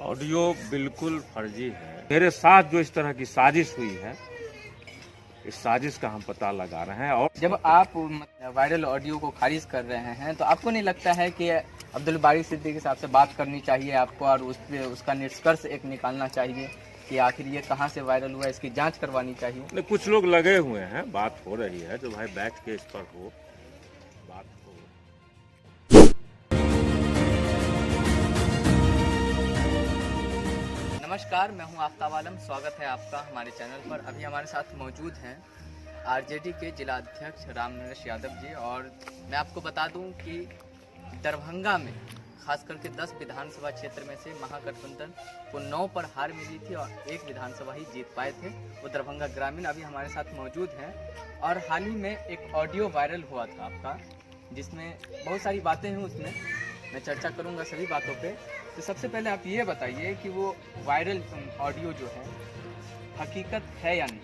Audio बिल्कुल फर्जी है। मेरे साथ जो इस तरह की साजिश हुई है, इस साजिश का हम पता लगा रहे हैं। और जब आप वायरल ऑडियो को खारिज कर रहे हैं तो आपको नहीं लगता है कि अब्दुल बारी सिद्दीकी साहब से बात करनी चाहिए आपको और उस पे उसका निष्कर्ष एक निकालना चाहिए कि आखिर ये कहाँ से वायरल हुआ, इसकी जांच करवानी चाहिए? नहीं, कुछ लोग लगे हुए हैं, बात हो रही है, जो भाई बैठ के इस पर हो बात हो। नमस्कार, मैं हूं आफ्ताब आलम। स्वागत है आपका हमारे चैनल पर। अभी हमारे साथ मौजूद हैं आरजेडी के जिला अध्यक्ष रामनरेश यादव जी। और मैं आपको बता दूं कि दरभंगा में खास करके 10 विधानसभा क्षेत्र में से महागठबंधन को 9 पर हार मिली थी और 1 विधानसभा ही जीत पाए थे, वो दरभंगा ग्रामीण। अभी हमारे साथ मौजूद हैं और हाल ही में एक ऑडियो वायरल हुआ था आपका, जिसमें बहुत सारी बातें हैं। उसमें मैं चर्चा करूंगा सभी बातों पे। तो सबसे पहले आप ये बताइए कि वो वायरल ऑडियो जो है हकीकत है या नहीं?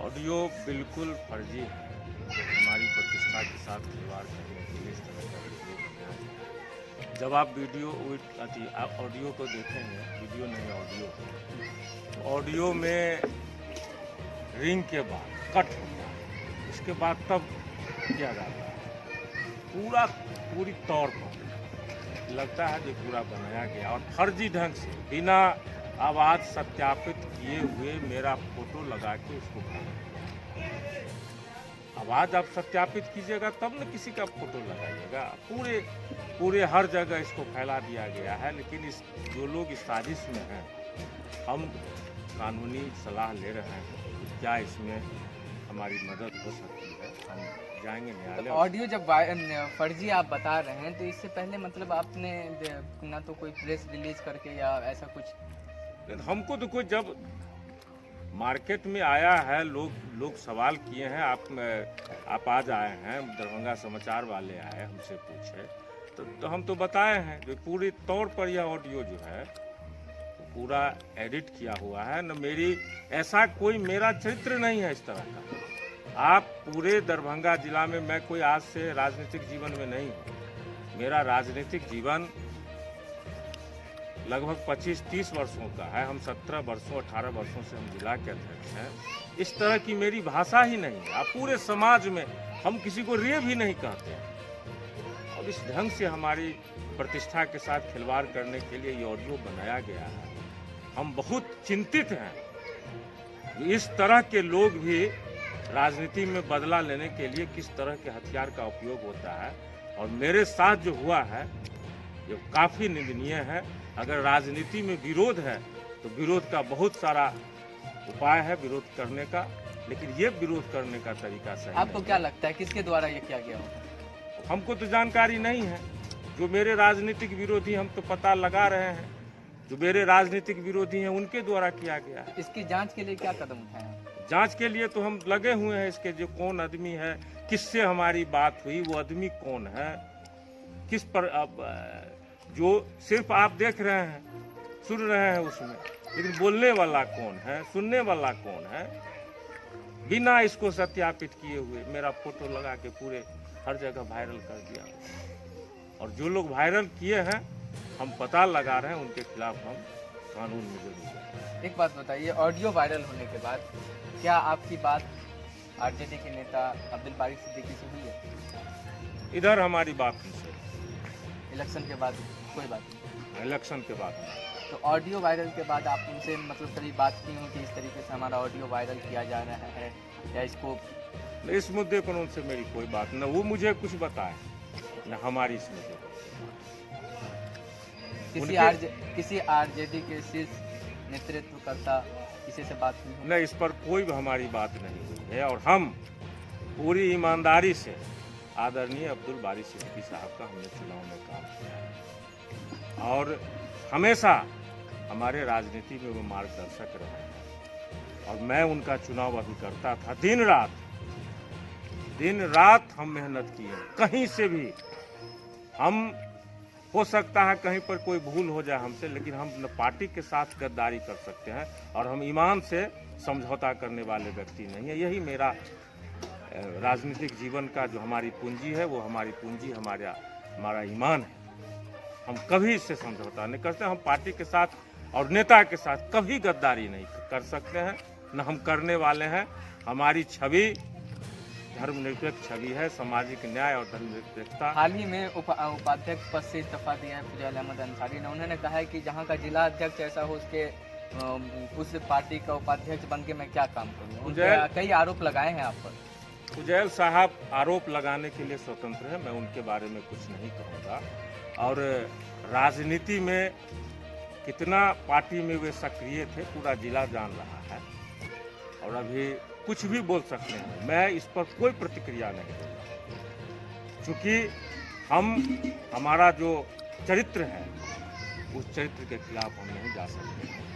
ऑडियो बिल्कुल फर्जी है। हमारी प्रतिष्ठा के साथ खिलवाड़ करने के लिए इस तरह का वीडियो बनाया है। जब आप ऑडियो को देखेंगे, वीडियो नहीं ऑडियो, ऑडियो में रिंग के बाद कट होता है, उसके बाद तब किया जाता है पूरी तौर पर लगता है कि पूरा बनाया गया और फर्जी ढंग से बिना आवाज़ सत्यापित किए हुए मेरा फोटो लगा के उसको बनाया। आवाज़ आप सत्यापित कीजिएगा तब न किसी का फोटो लगाइएगा। पूरे हर जगह इसको फैला दिया गया है। लेकिन जो लोग इस साजिश में हैं, हम कानूनी सलाह ले रहे हैं, क्या इसमें हमारी मदद हो सकती है। हम जाएंगे न्यायालय। ऑडियो जब फर्जी आप बता रहे हैं तो इससे पहले मतलब आपने ना तो कोई प्रेस रिलीज करके या ऐसा कुछ? हमको तो कोई जब मार्केट में आया है, लोग सवाल किए हैं, आप आज आए हैं, दरभंगा समाचार वाले आए हमसे पूछे तो हम तो बताए हैं। जो पूरी तौर पर यह ऑडियो जो है पूरा एडिट किया हुआ है। न मेरी ऐसा कोई मेरा चरित्र नहीं है इस तरह का। आप पूरे दरभंगा जिला में, मैं कोई आज से राजनीतिक जीवन में नहीं हूँ। मेरा राजनीतिक जीवन लगभग 25-30 वर्षों का है। हम 17 वर्षों 18 वर्षों से हम जिला के अध्यक्ष हैं। इस तरह की मेरी भाषा ही नहीं है। आप पूरे समाज में हम किसी को रे भी नहीं कहते हैं। और इस ढंग से हमारी प्रतिष्ठा के साथ खिलवाड़ करने के लिए ये ऑडियो बनाया गया है। हम बहुत चिंतित हैं। इस तरह के लोग भी राजनीति में बदला लेने के लिए किस तरह के हथियार का उपयोग होता है। और मेरे साथ जो हुआ है ये काफ़ी निंदनीय है। अगर राजनीति में विरोध है तो विरोध का बहुत सारा उपाय है विरोध करने का, लेकिन ये विरोध करने का तरीका सही नहीं। आपको क्या लगता है किसके द्वारा ये किया गया होगा? हमको तो जानकारी नहीं है। जो मेरे राजनीतिक विरोधी, हम तो पता लगा रहे हैं, जो मेरे राजनीतिक विरोधी हैं उनके द्वारा किया गया है। इसकी जांच के लिए क्या कदम उठाए हैं? जांच के लिए तो हम लगे हुए हैं। इसके जो कौन आदमी है, किससे हमारी बात हुई, वो आदमी कौन है, किस पर जो सिर्फ आप देख रहे हैं, सुन रहे हैं उसमें, लेकिन बोलने वाला कौन है, सुनने वाला कौन है। बिना इसको सत्यापित किए हुए मेरा फोटो लगा के पूरे हर जगह वायरल कर दिया। और जो लोग वायरल किए हैं हम पता लगा रहे हैं, उनके खिलाफ हम कानून में जरूर जाएंगे। एक बात बताइए, ऑडियो वायरल होने के बाद क्या आपकी बात आरजेडी के नेता अब्दुल बारी सिद्दीकी से हुई है? इधर हमारी बात उनसे इलेक्शन के बाद कोई बात नहीं? इलेक्शन के बाद। तो ऑडियो वायरल के बाद आप उनसे मतलब कभी बात की हो कि इस तरीके से हमारा ऑडियो वायरल किया जा रहा है या इसको? इस मुद्दे पर उनसे मेरी कोई बात न, वो मुझे कुछ बताए न हमारी इस मुद्दे पर। किसी आरजेडी के शीर्ष नेतृत्वकर्ता किसी से बात हुई हो? नहीं, इस पर कोई भी हमारी बात नहीं हुई है। और हम पूरी ईमानदारी से आदरणीय अब्दुल बारी सिद्दीकी साहब का हमने चुनाव में काम किया है और हमेशा हमारे राजनीति में वो मार्गदर्शक रहे हैं। और मैं उनका चुनाव अभी करता था। दिन रात हम मेहनत किए। कहीं से भी हम, हो सकता है कहीं पर कोई भूल हो जाए हमसे, लेकिन हम न पार्टी के साथ गद्दारी कर सकते हैं और हम ईमान से समझौता करने वाले व्यक्ति नहीं है। यही मेरा राजनीतिक जीवन का जो हमारी पूंजी है, वो हमारी पूंजी हमारा ईमान है। हम कभी इससे समझौता नहीं करते। हम पार्टी के साथ और नेता के साथ कभी गद्दारी नहीं कर सकते हैं, न हम करने वाले हैं। हमारी छवि धर्मनिरपेक्ष छवि है, सामाजिक न्याय और धर्मनिरपेक्षता। हाल ही में उपाध्यक्ष पद से इस्तीफा दिया है फुजैल अहमद अंसारी ने। उन्होंने कहा है कि जहाँ का जिला अध्यक्ष ऐसा हो उसके उस पार्टी का उपाध्यक्ष बन के मैं क्या काम करूँ। उनके कई आरोप लगाए हैं आप पर। फुजैल साहब आरोप लगाने के लिए स्वतंत्र है, मैं उनके बारे में कुछ नहीं कहूँगा। और राजनीति में कितना पार्टी में वे सक्रिय थे पूरा जिला जान रहा है, और अभी कुछ भी बोल सकते हैं। मैं इस पर कोई प्रतिक्रिया नहीं दूंगा, क्योंकि हमारा जो चरित्र है उस चरित्र के खिलाफ हम नहीं जा सकते हैं।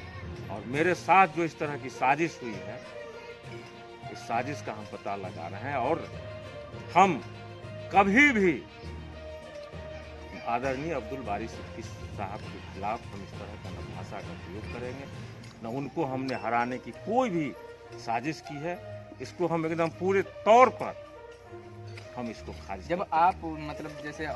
और मेरे साथ जो इस तरह की साजिश हुई है, इस साजिश का हम पता लगा रहे हैं, और हम कभी भी आदरणीय अब्दुल बारी सिद्दीकी साहब के खिलाफ हम इस तरह का न भाषा का प्रयोग करेंगे, न उनको हमने हराने की कोई भी साजिश की है। इसको हम एकदम पूरे तौर पर हम इसको खारिज। जब आप मतलब जैसे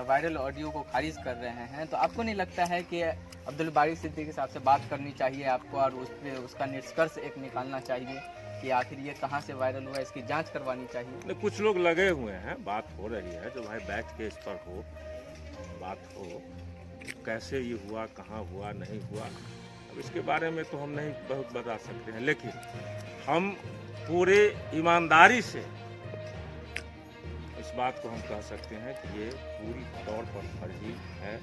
वायरल ऑडियो को खारिज कर रहे हैं, तो आपको नहीं लगता है कि अब्दुल बारी सिद्दीकी साहब से बात करनी चाहिए आपको, और उस पर उसका निष्कर्ष एक निकालना चाहिए कि आखिर ये कहाँ से वायरल हुआ, इसकी जांच करवानी चाहिए? कुछ लोग लगे हुए हैं, बात हो रही है, जो भाई बैठ के इस पर हो बात हो, कैसे ये हुआ, कहाँ हुआ, नहीं हुआ, अब इसके बारे में तो हम नहीं बहुत बता सकते हैं। लेकिन हम पूरे ईमानदारी से इस बात को हम कह सकते हैं कि ये पूरी तौर पर फर्जी है,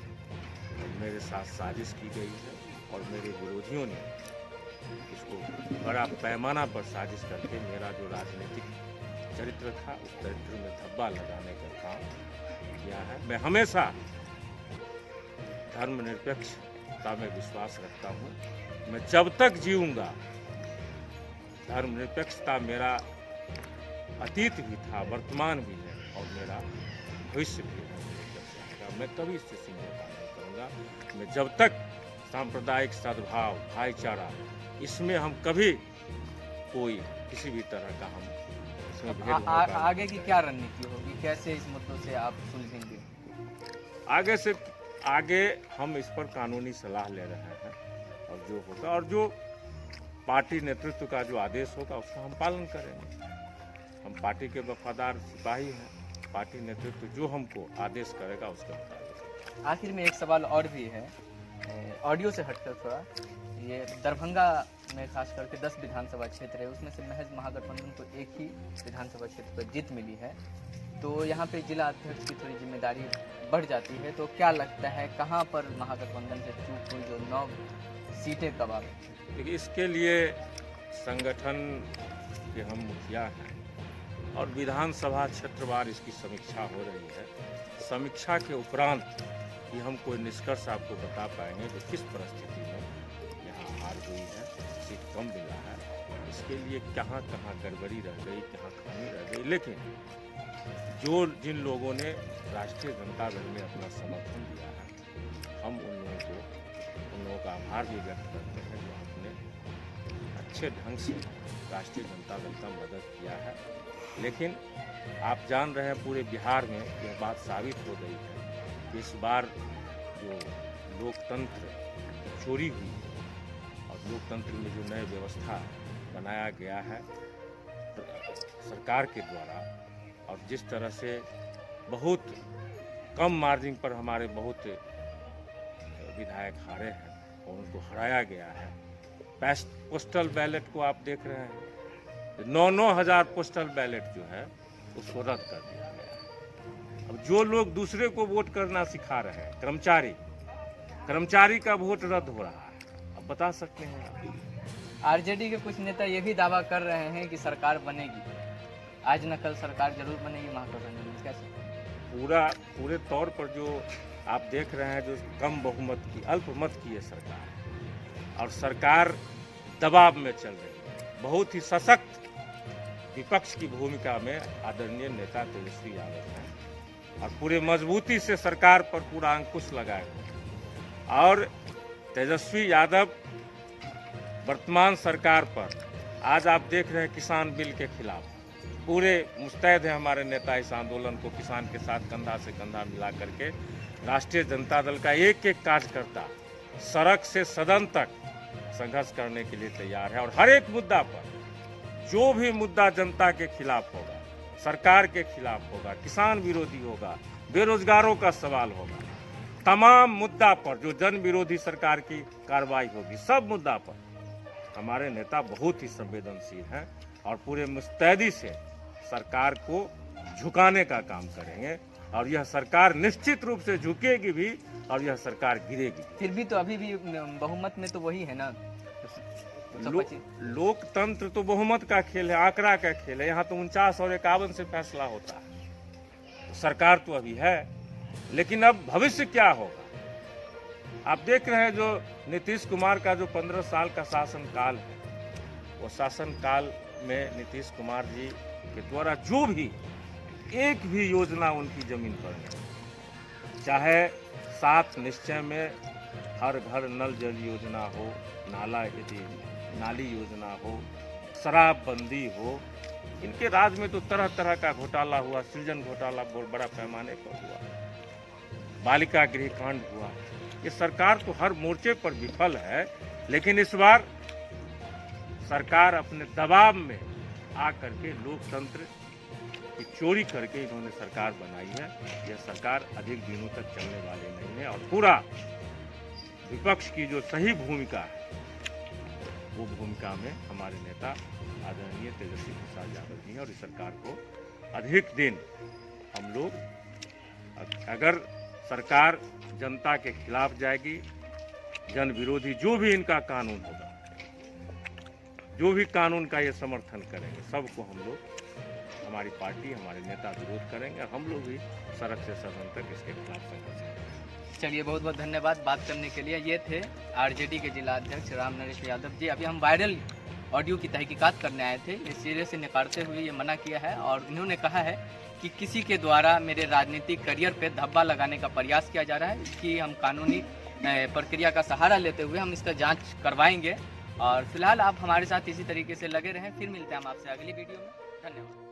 मेरे साथ साजिश की गई है, और मेरे विरोधियों ने इसको बड़ा पैमाना पर साजिश करके मेरा जो राजनीतिक चरित्र था उस चरित्र में धब्बा लगाने का काम किया है। मैं हमेशा धर्मनिरपेक्षता में विश्वास रखता हूँ। मैं जब तक जीऊँगा धर्मनिरपेक्षता मेरा अतीत भी था, वर्तमान भी है, और मेरा भविष्य भी है। मैं कभी इससे समझौता नहीं करूँगा। मैं जब तक सांप्रदायिक सद्भाव, भाईचारा, इसमें हम कभी कोई किसी भी तरह का हम इसमें भेदभाव आगे की क्या रणनीति होगी, कैसे इस मुद्दों से आप सुलझेंगे? आगे हम इस पर कानूनी सलाह ले रहे हैं, और जो होगा और जो पार्टी नेतृत्व का जो आदेश होगा उसका हम पालन करेंगे। हम पार्टी के वफादार सिपाही हैं, पार्टी नेतृत्व जो हमको आदेश करेगा उसके मुताबिक। आखिर में एक सवाल और भी है, ऑडियो से हटकर थोड़ा, ये दरभंगा में खास करके 10 विधानसभा क्षेत्र है, उसमें से महज महागठबंधन को एक ही विधानसभा क्षेत्र पर जीत मिली है, तो यहाँ पे जिला अध्यक्ष की थोड़ी जिम्मेदारी बढ़ जाती है। तो क्या लगता है कहाँ पर महागठबंधन से चूक हुई जो 9 सीटें गंवा? देखिए, इसके लिए संगठन के हम मुखिया हैं, और विधानसभा क्षेत्रवार इसकी समीक्षा हो रही है। समीक्षा के उपरांत ही हम कोई निष्कर्ष आपको बता पाएंगे कि किस परिस्थिति में यहाँ हार हुई है, सीट कम मिला है, इसके लिए कहाँ कहाँ गड़बड़ी रह गई, कहाँ खामी रह गई। लेकिन जिन लोगों ने राष्ट्रीय जनता दल में अपना समर्थन दिया है, हम उन लोगों का आभार भी व्यक्त करते हैं जो हमने अच्छे ढंग से राष्ट्रीय जनता दल का मदद किया है। लेकिन आप जान रहे हैं पूरे बिहार में यह बात साबित हो गई है कि इस बार जो लोकतंत्र चोरी हुई और लोकतंत्र में जो नई व्यवस्था बनाया गया है सरकार के द्वारा, और जिस तरह से बहुत कम मार्जिन पर हमारे बहुत विधायक हारे हैं और उनको हराया गया है। पोस्टल बैलेट को आप देख रहे हैं, 9-9 हज़ार पोस्टल बैलेट जो है उसको रद्द कर दिया गया। अब जो लोग दूसरे को वोट करना सिखा रहे हैं, कर्मचारी का वोट रद्द हो रहा है। अब बता सकते हैं आप। आरजेडी के कुछ नेता ये भी दावा कर रहे हैं कि सरकार बनेगी, आज न कल सरकार जरूर बनेगी महागठबंधन में। कैसे? पूरे तौर पर जो आप देख रहे हैं, जो कम बहुमत की, अल्पमत की है सरकार, और सरकार दबाव में चल रही है। बहुत ही सशक्त विपक्ष की भूमिका में आदरणीय नेता तेजस्वी यादव हैं, और पूरे मजबूती से सरकार पर पूरा अंकुश लगाए हुए हैं। और तेजस्वी यादव वर्तमान सरकार पर, आज आप देख रहे हैं किसान बिल के खिलाफ पूरे मुस्तैद हैं हमारे नेता इस आंदोलन को किसान के साथ कंधा से कंधा मिला करके राष्ट्रीय जनता दल का एक एक कार्यकर्ता सड़क से सदन तक संघर्ष करने के लिए तैयार है और हर एक मुद्दा पर, जो भी मुद्दा जनता के खिलाफ होगा, सरकार के खिलाफ होगा, किसान विरोधी होगा, बेरोजगारों का सवाल होगा, तमाम मुद्दा पर जो जन विरोधी सरकार की कार्रवाई होगी, सब मुद्दा पर हमारे नेता बहुत ही संवेदनशील हैं और पूरे मुस्तैदी से सरकार को झुकाने का काम करेंगे और यह सरकार निश्चित रूप से झुकेगी भी और यह सरकार गिरेगी। फिर भी तो अभी भी बहुमत में तो वही है ना। लोकतंत्र तो बहुमत का खेल है, आंकड़ा का खेल है। यहाँ तो 49 और 51 से फैसला होता है। तो सरकार तो अभी है, लेकिन अब भविष्य क्या होगा? आप देख रहे हैं जो नीतीश कुमार का जो 15 साल का शासन काल है, वो शासन काल में नीतीश कुमार जी के द्वारा जो भी एक भी योजना उनकी जमीन पर नहीं, चाहे 7 निश्चय में हर घर नल जल योजना हो, नाली योजना हो, शराबबंदी हो, इनके राज में तो तरह तरह का घोटाला हुआ, सृजन घोटाला बहुत बड़ा पैमाने पर हुआ, बालिका गृह कांड हुआ। ये सरकार तो हर मोर्चे पर विफल है, लेकिन इस बार सरकार अपने दबाव में आकर के लोकतंत्र की चोरी करके इन्होंने सरकार बनाई है। यह सरकार अधिक दिनों तक चलने वाली नहीं है और पूरा विपक्ष की जो सही भूमिका है, वो भूमिका में हमारे नेता आदरणीय तेजस्वी प्रसाद यादव जी हैं और इस सरकार को अधिक दिन हम लोग, अगर सरकार जनता के खिलाफ जाएगी, जन विरोधी जो भी इनका कानून होगा, जो भी कानून का ये समर्थन करेंगे, सबको हम लोग, हमारी पार्टी, हमारे नेता विरोध करेंगे और हम लोग भी सड़क से सदन तक इसके खिलाफ संघर्ष करेंगे। चलिए, बहुत बहुत धन्यवाद बात करने के लिए। ये थे आरजेडी के जिला अध्यक्ष रामनरेश यादव जी। अभी हम वायरल ऑडियो की तहकीकात करने आए थे, ये सिरे से निकालते हुए ये मना किया है और इन्होंने कहा है कि किसी के द्वारा मेरे राजनीतिक करियर पे धब्बा लगाने का प्रयास किया जा रहा है। इसकी हम कानूनी प्रक्रिया का सहारा लेते हुए हम इसका जांच करवाएंगे और फिलहाल आप हमारे साथ इसी तरीके से लगे रहें। फिर मिलते हैं हम आपसे अगली वीडियो में। धन्यवाद।